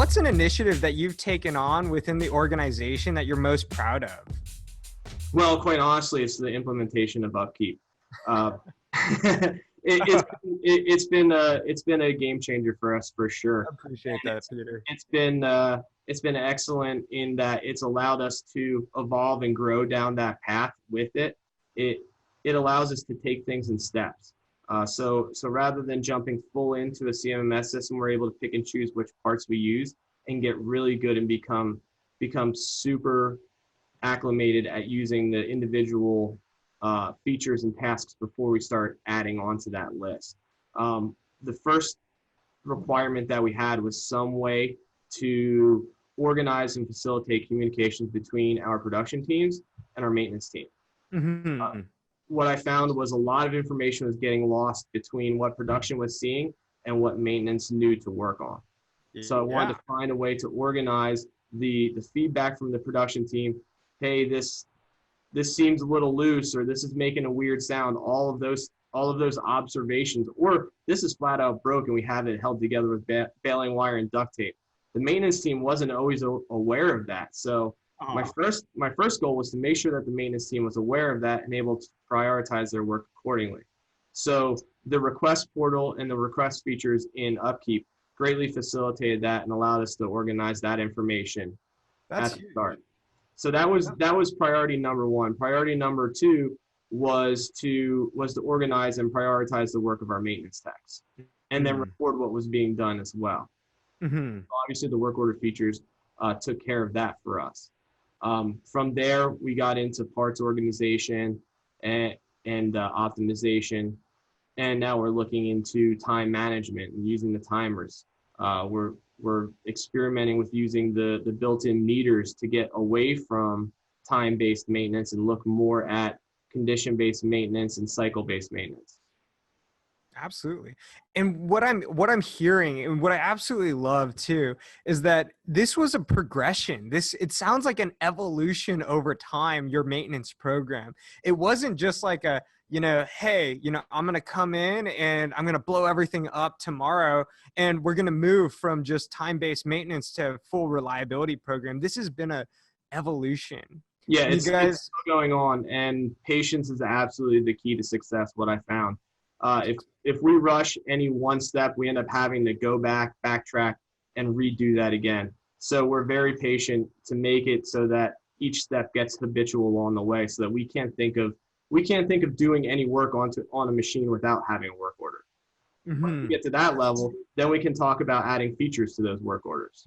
what's an initiative that you've taken on within the organization that you're most proud of? Well, quite honestly, it's the implementation of UpKeep. Uh, it's been a game changer for us for sure. I appreciate that, Peter. It's been excellent in that it's allowed us to evolve and grow down that path with it. It allows us to take things in steps. So rather than jumping full into a CMMS system, we're able to pick and choose which parts we use and get really good and become super acclimated at using the individual features and tasks before we start adding onto that list. The first requirement that we had was some way to organize and facilitate communications between our production teams and our maintenance team. Mm-hmm. What I found was a lot of information was getting lost between what production was seeing and what maintenance knew to work on. So I wanted to find a way to organize the feedback from the production team. Hey, this seems a little loose, or this is making a weird sound. All of those observations, or this is flat out broken. We have it held together with baling wire and duct tape. The maintenance team wasn't always aware of that. So my first goal was to make sure that the maintenance team was aware of that and able to prioritize their work accordingly. So the request portal and the request features in UpKeep greatly facilitated that and allowed us to organize that information at the start. So that was priority number one. Priority number two was to organize and prioritize the work of our maintenance techs, and then record what was being done as well. Mm-hmm. So obviously, the work order features took care of that for us. From there, we got into parts organization and optimization, and now we're looking into time management and using the timers. We're experimenting with using the built-in meters to get away from time-based maintenance and look more at condition-based maintenance and cycle-based maintenance. Absolutely. And what I'm hearing, and what I absolutely love too, is that this was a progression. It sounds like an evolution over time, your maintenance program. It wasn't just like a, hey, I'm going to come in and I'm going to blow everything up tomorrow, and we're going to move from just time-based maintenance to a full reliability program. This has been a evolution. Yeah, it's still going on, and patience is absolutely the key to success, what I found. If we rush any one step, we end up having to go back, backtrack, and redo that again. So we're very patient to make it so that each step gets habitual along the way, so that we can't think of doing any work on a machine without having a work order. Mm-hmm. Once we get to that level, then we can talk about adding features to those work orders.